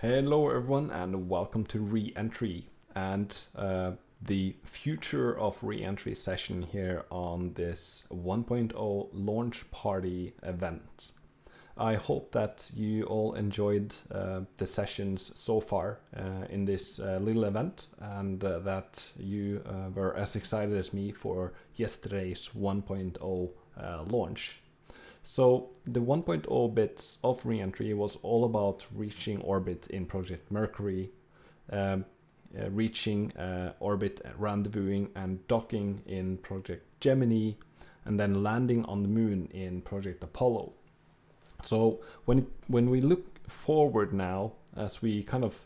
Hello everyone and welcome to Reentry and the future of Reentry session here on this 1.0 launch party event. I hope that you all enjoyed the sessions so far in this little event and that you were as excited as me for yesterday's 1.0 launch. So the 1.0 bits of Reentry was all about reaching orbit in Project Mercury, reaching orbit rendezvousing and docking in Project Gemini, and then landing on the moon in Project Apollo. So when we look forward now, as we kind of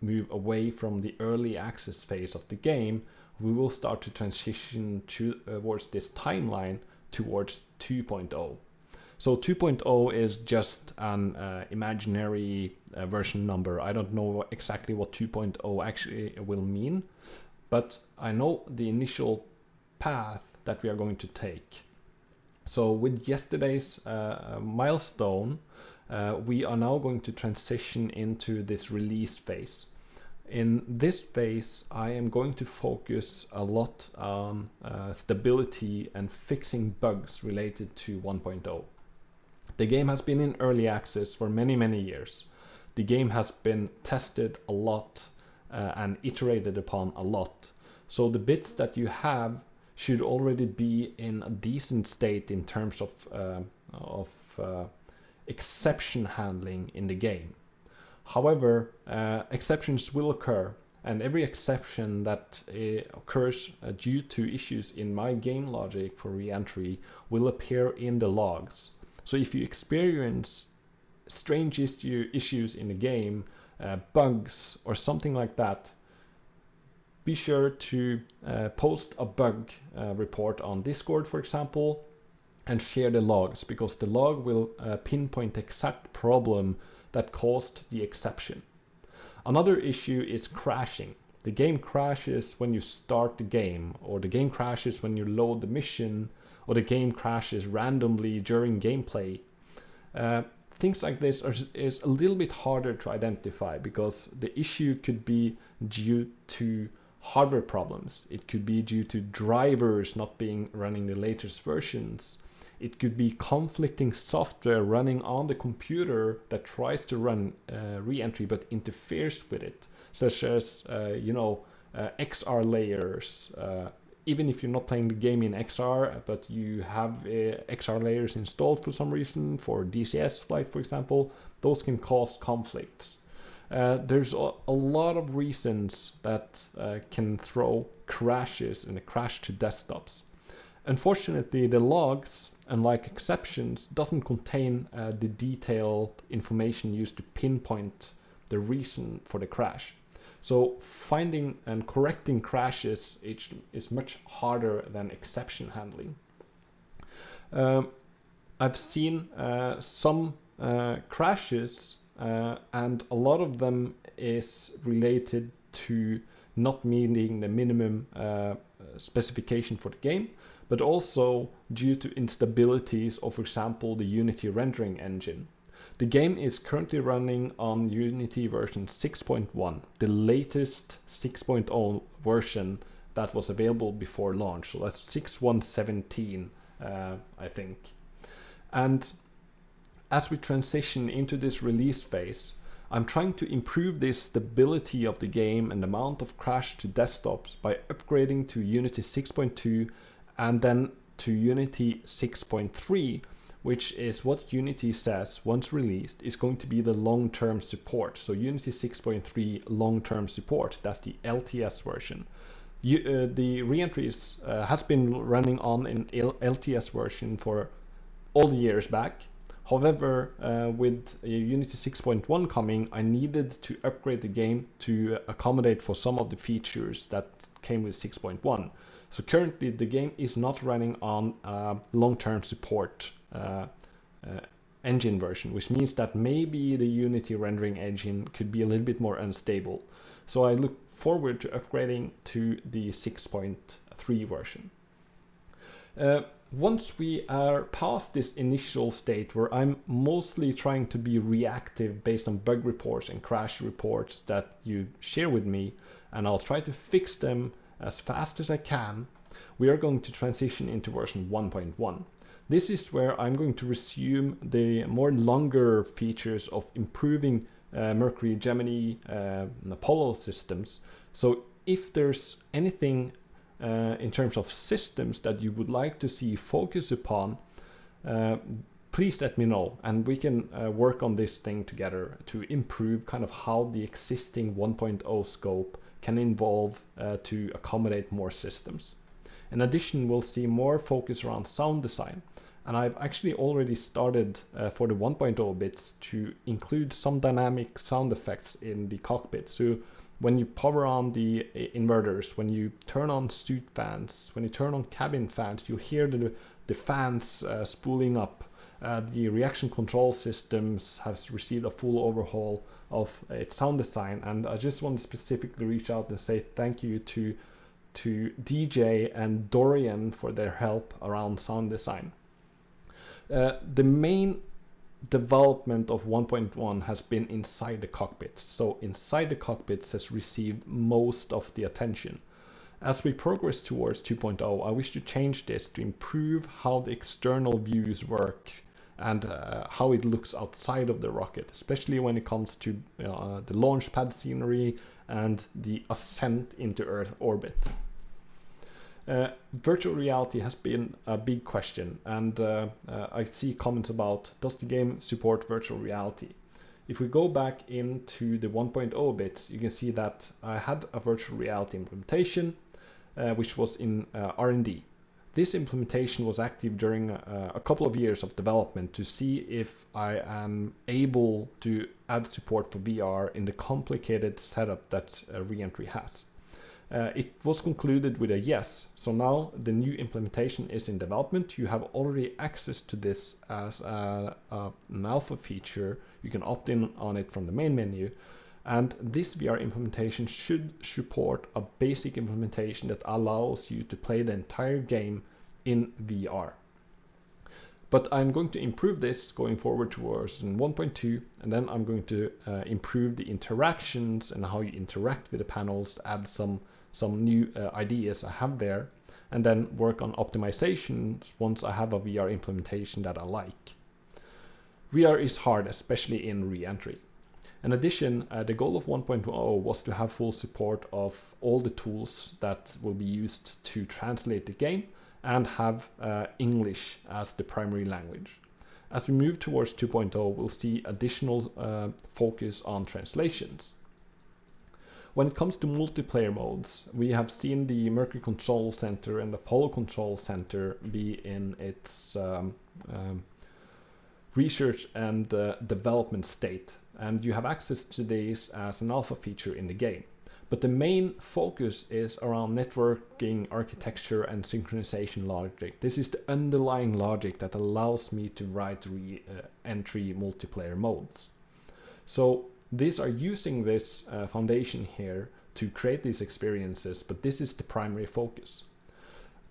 move away from the early access phase of the game, we will start to transition towards this timeline towards 2.0. So 2.0 is just an imaginary version number. I don't know exactly what 2.0 actually will mean, but I know the initial path that we are going to take. So with yesterday's milestone, we are now going to transition into this release phase. In this phase, I am going to focus a lot on stability and fixing bugs related to 1.0. The game has been in early access for many years. The game has been tested a lot and iterated upon a lot. So the bits that you have should already be in a decent state in terms of exception handling in the game. However, exceptions will occur, and every exception that occurs due to issues in my game logic for Reentry will appear in the logs. So if you experience strange issues in the game, bugs or something like that, be sure to post a bug report on Discord, for example, and share the logs, because the log will pinpoint the exact problem that caused the exception. Another issue is crashing. The game crashes when you start the game, or the game crashes when you load the mission, or the game crashes randomly during gameplay. Things like this is a little bit harder to identify, because the issue could be due to hardware problems. It could be due to drivers not being running the latest versions. It could be conflicting software running on the computer that tries to run Reentry but interferes with it, such as XR layers. Even if you're not playing the game in XR, but you have XR layers installed for some reason, for DCS flight, for example, those can cause conflicts. There's a lot of reasons that can throw crashes and a crash to desktops. Unfortunately, the logs, unlike exceptions, doesn't contain the detailed information used to pinpoint the reason for the crash. So finding and correcting crashes is much harder than exception handling. I've seen some crashes and a lot of them is related to not meeting the minimum specification for the game, but also due to instabilities of, for example, the Unity rendering engine. The game is currently running on Unity version 6.1, the latest 6.0 version that was available before launch. So that's 6.1.17, I think. And as we transition into this release phase, I'm trying to improve the stability of the game and the amount of crash to desktops by upgrading to Unity 6.2 and then to Unity 6.3, which is what Unity says once released is going to be the long-term support. So Unity 6.3 long-term support, that's the LTS version. The Reentry has been running on an LTS version for all the years back. However, with Unity 6.1 coming, I needed to upgrade the game to accommodate for some of the features that came with 6.1. So currently the game is not running on long-term support engine version, which means that maybe the Unity rendering engine could be a little bit more unstable. So I look forward to upgrading to the 6.3 version. Once we are past this initial state where I'm mostly trying to be reactive based on bug reports and crash reports that you share with me, and I'll try to fix them as fast as I can, we are going to transition into version 1.1. This is where I'm going to resume the more longer features of improving Mercury, Gemini, and Apollo systems. So if there's anything in terms of systems that you would like to see focus upon, please let me know, and we can work on this thing together to improve kind of how the existing 1.0 scope can evolve to accommodate more systems. In addition, we'll see more focus around sound design, and I've actually already started for the 1.0 bits to include some dynamic sound effects in the cockpit. So when you power on the inverters, when you turn on suit fans, when you turn on cabin fans, you hear the fans spooling up. The reaction control systems have received a full overhaul of its sound design, and I just want to specifically reach out and say thank you to DJ and Dorian for their help around sound design. The main development of 1.1 has been inside the cockpits. So inside the cockpits has received most of the attention. As we progress towards 2.0, I wish to change this to improve how the external views work and how it looks outside of the rocket, especially when it comes to the launch pad scenery and the ascent into Earth orbit. Virtual reality has been a big question, and I see comments about, does the game support virtual reality? If we go back into the 1.0 bits, you can see that I had a virtual reality implementation which was in R&D. This implementation was active during a couple of years of development to see if I am able to add support for VR in the complicated setup that Reentry has. It was concluded with a yes, so now the new implementation is in development. You have already access to this as an alpha feature. You can opt in on it from the main menu, and this VR implementation should support a basic implementation that allows you to play the entire game in VR. But I'm going to improve this going forward towards 1.2, and then I'm going to improve the interactions and how you interact with the panels, add some new ideas I have there, and then work on optimizations once I have a VR implementation that I like. VR is hard, especially in Reentry. In addition, the goal of 1.0 was to have full support of all the tools that will be used to translate the game and have English as the primary language. As we move towards 2.0, we'll see additional focus on translations. When it comes to multiplayer modes, we have seen the Mercury Control Center and the Apollo Control Center be in its research and development state, and you have access to these as an alpha feature in the game. But the main focus is around networking, architecture, and synchronization logic. This is the underlying logic that allows me to write Reentry multiplayer modes. So these are using this foundation here to create these experiences, but this is the primary focus.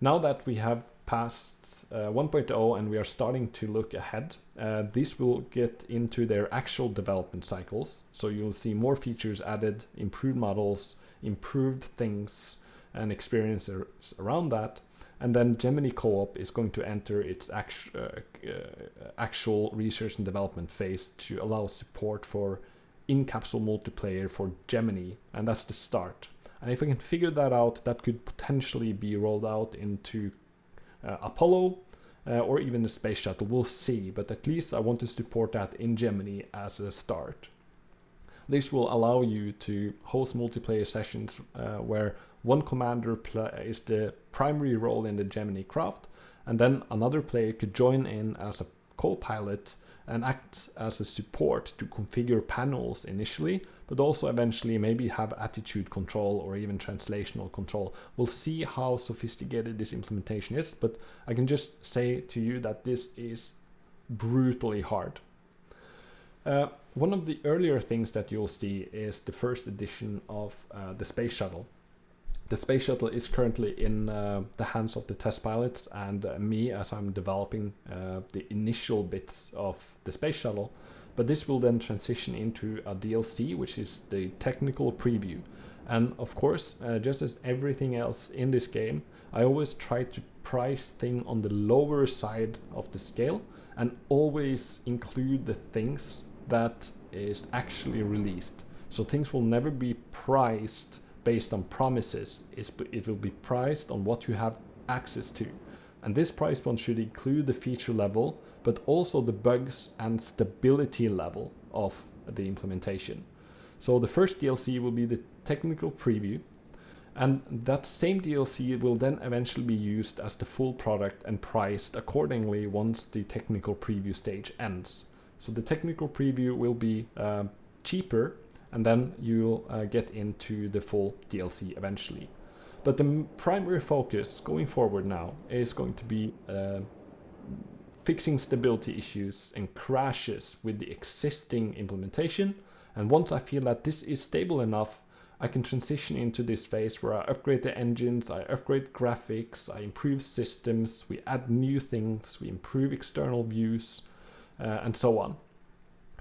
Now that we have passed 1.0 and we are starting to look ahead, this will get into their actual development cycles. So you'll see more features added, improved models, improved things and experiences around that. And then Gemini Co-op is going to enter its actual research and development phase to allow support for in-capsule multiplayer for Gemini, and that's the start. And if I can figure that out, that could potentially be rolled out into Apollo or even the space shuttle. We'll see, but at least I want to support that in Gemini as a start. This will allow you to host multiplayer sessions where one commander plays the primary role in the Gemini craft, and then another player could join in as a co-pilot and act as a support to configure panels initially, but also eventually maybe have attitude control or even translational control. We'll see how sophisticated this implementation is, but I can just say to you that this is brutally hard. One of the earlier things that you'll see is the first edition of the space shuttle. The space shuttle is currently in the hands of the test pilots and me as I'm developing the initial bits of the space shuttle. But this will then transition into a DLC, which is the technical preview. And of course, just as everything else in this game, I always try to price things on the lower side of the scale and always include the things that is actually released. So things will never be priced based on promises. It will be priced on what you have access to. And this price one should include the feature level, but also the bugs and stability level of the implementation. So the first DLC will be the technical preview, and that same DLC will then eventually be used as the full product and priced accordingly once the technical preview stage ends. So the technical preview will be cheaper, and then you'll get into the full DLC eventually. But the primary focus going forward now is going to be fixing stability issues and crashes with the existing implementation. And once I feel that this is stable enough, I can transition into this phase where I upgrade the engines, I upgrade graphics, I improve systems, we add new things, we improve external views, and so on.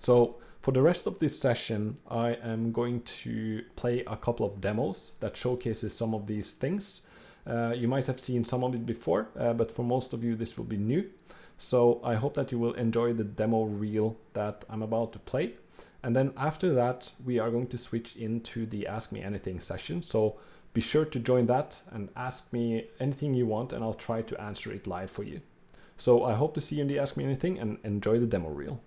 So for the rest of this session, I am going to play a couple of demos that showcases some of these things. You might have seen some of it before, but for most of you, this will be new. So I hope that you will enjoy the demo reel that I'm about to play. And then after that, we are going to switch into the Ask Me Anything session. So be sure to join that and ask me anything you want, and I'll try to answer it live for you. So I hope to see you in the Ask Me Anything, and enjoy the demo reel.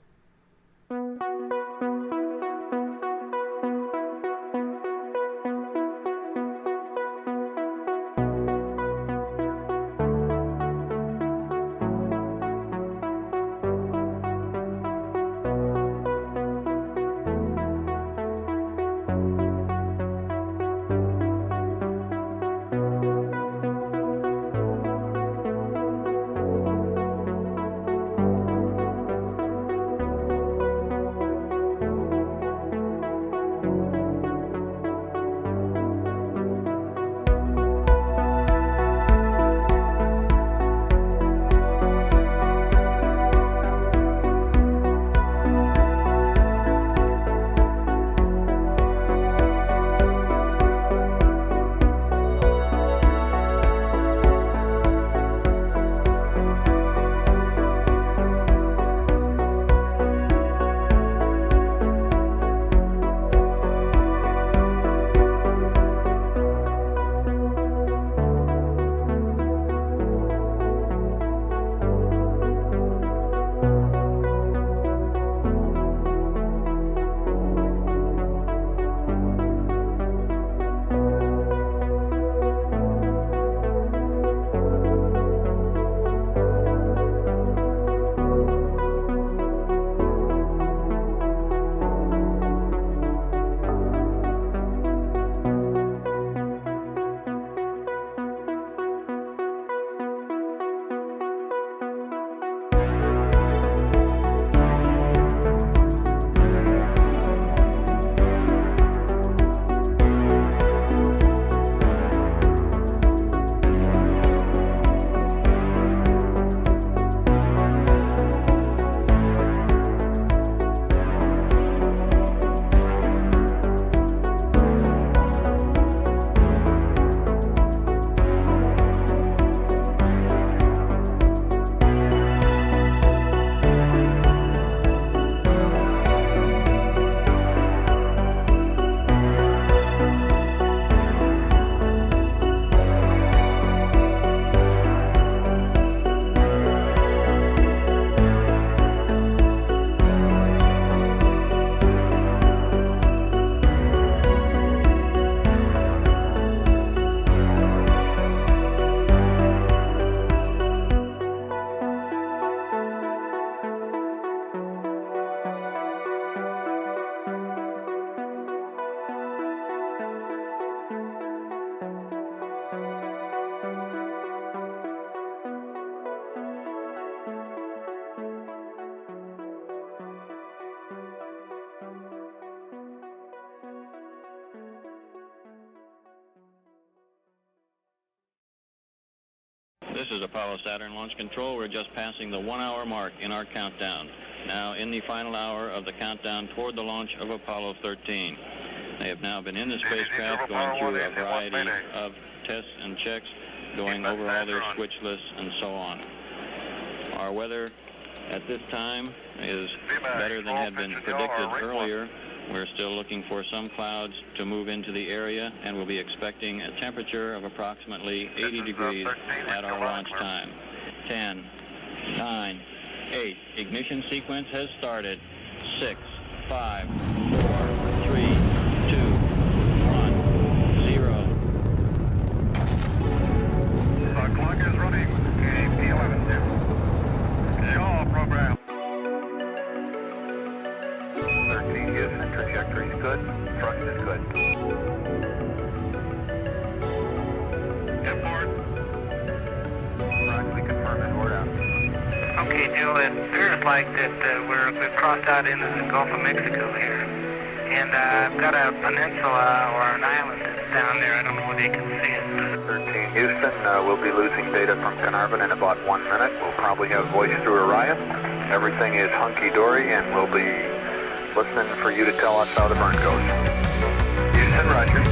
This is Apollo Saturn Launch Control. We're just passing the 1 hour mark in our countdown. Now in the final hour of the countdown toward the launch of Apollo 13. They have now been in the spacecraft going through a variety of tests and checks, going over all their switch lists and so on. Our weather at this time is better than had been predicted earlier. We're still looking for some clouds to move into the area, and we'll be expecting a temperature of approximately 80 degrees at our launch time. 10, 9, 8. Ignition sequence has started. 6, 5, 4, 3, 2, 1, 0. The clock is running. KP11 2. Shaw program. 13 Houston, trajectory is good, thrust is good. Import. Rock, we confirm it, we're out. Okay, Joe, it appears like that we've crossed out into the Gulf of Mexico here. And I've got a peninsula or an island that's down there. I don't know whether you can see it. 13 Houston, we'll be losing data from Carnarvon in about 1 minute. We'll probably have voice through Orion. Everything is hunky-dory, and we'll be listening for you to tell us how the burn goes. Houston, roger.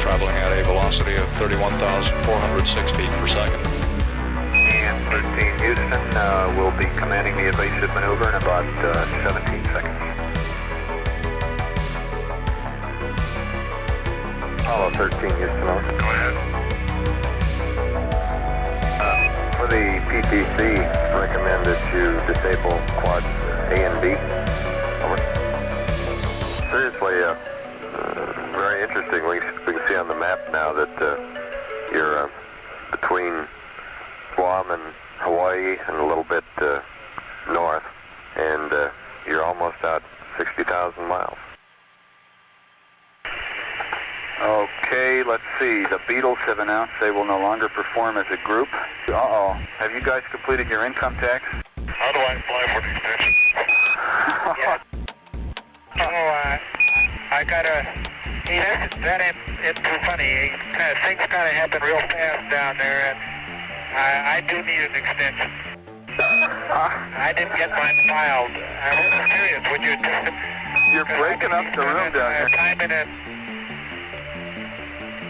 Traveling at a velocity of 31,406 feet per second. And 13 Houston, we'll be commanding the evasive maneuver in about 17 seconds. Apollo 13 Houston, over. Go ahead. For the PTC, recommend that you disable quads A and B. Over. Seriously, very interesting. We can see on the map now that you're between Guam and Hawaii and a little bit north, and you're almost out 60,000 miles. Okay, let's see. The Beatles have announced they will no longer perform as a group. Uh-oh. Have you guys completed your income tax? How do I apply for the extension? I got a... It's too funny. Things kind of happen real fast down there, and I do need an extension. I didn't get mine filed. I was curious. Would you just... You're breaking up the room down here. Time in it.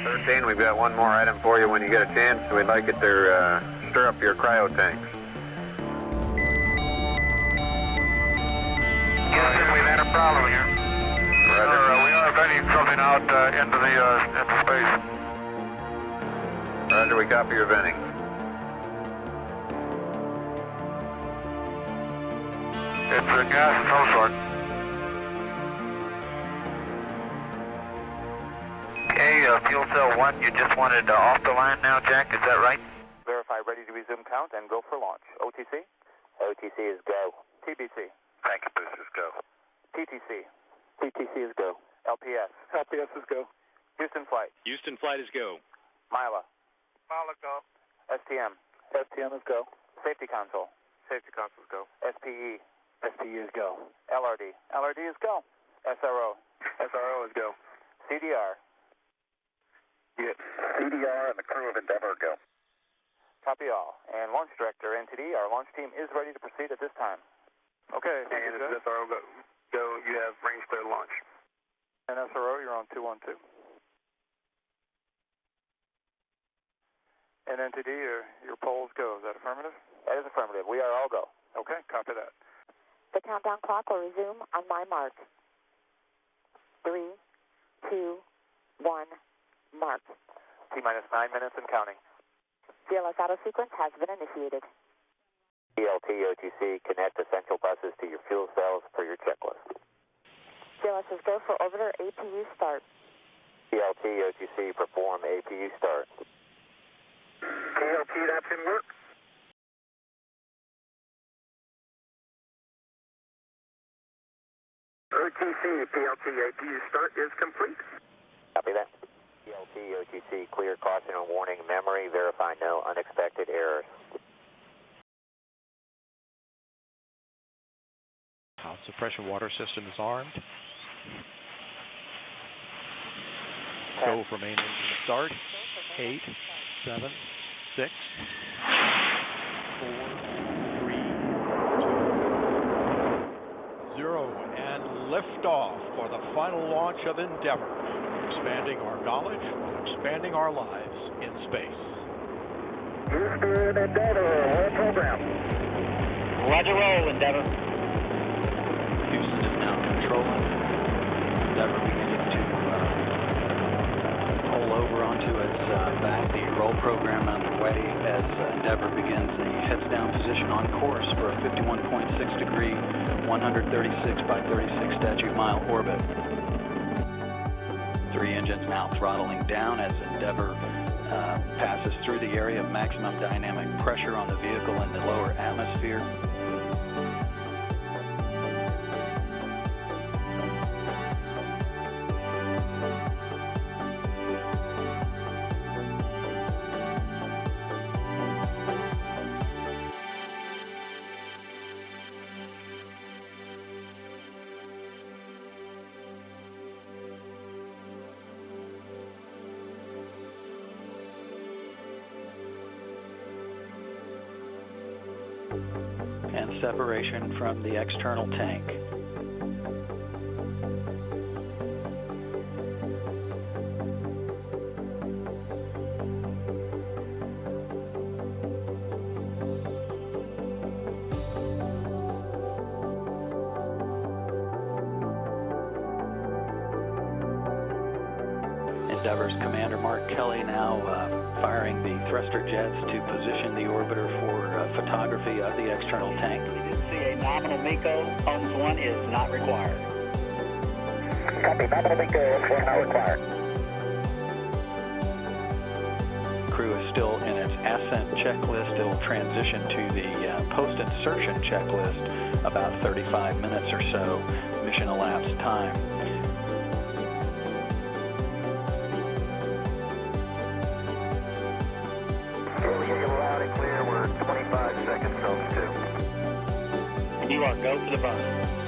13, we've got one more item for you when you get a chance. We'd like it to stir up your cryo tanks. Houston, we've had a problem here. Roger. We are venting something out into space. Roger, we copy your venting. It's a gas of some sort. Okay, fuel cell 1, you just wanted off the line now, Jack, is that right? Verify, ready to resume count and go for launch. OTC? OTC is go. TBC? Thank you, boosters, go. TTC? TTC is go. LPS? LPS is go. Houston flight? Houston flight is go. Mila? Mila, go. STM? STM is go. Safety console? Safety console is go. SPE? SPE is go. LRD? LRD is go. SRO? SRO is go. CDR? Yes. CDR and the crew of Endeavour, go. Copy all. And launch director, NTD, our launch team is ready to proceed at this time. Okay. And this is SRO go. You have range clear to launch. And SRO, you're on 212. And NTD, your polls go. Is that affirmative? That is affirmative. We are all go. Okay, copy that. The countdown clock will resume on my mark. 3, 2, 1, mark. T-minus 9 minutes and counting. CLS auto sequence has been initiated. ELT OTC, connect essential buses to your fuel cells per your checklist. CLS is go for orbiter APU start. ELT OTC, perform APU start. ELT, that's in work. OTC, PLT APU start is complete. Copy that. ELT, OTC, clear, caution and warning, memory, verify no unexpected errors. House suppression water system is armed. Go for main engine start. 8, 7, 6, 4, 3, 2, 0, and liftoff for the final launch of Endeavour, expanding our knowledge, expanding our lives in space. Houston, Endeavour, roll program. Roger, roll, Endeavour. Houston is now controlling. Endeavour beginning to pull over onto its back. The roll program underway as Endeavour begins the heads down position on course for a 51.6 degree, 136 by 36 statute mile orbit. 3 engines now throttling down as Endeavour passes through the area of maximum dynamic pressure on the vehicle in the lower atmosphere. And separation from the external tank. Endeavour's Commander Mark Kelly now firing the thruster jets to position the orbiter for photography of the external tank. We did see a nominal MECO. Holmes 1 is not required. Copy, nominal MECO, Holmes 1 not required. Crew is still in its ascent checklist. It will transition to the post-insertion checklist about 35 minutes or so, mission elapsed time. Loud and clear, we're 25 seconds, Phelps 2. And you are go for the burn.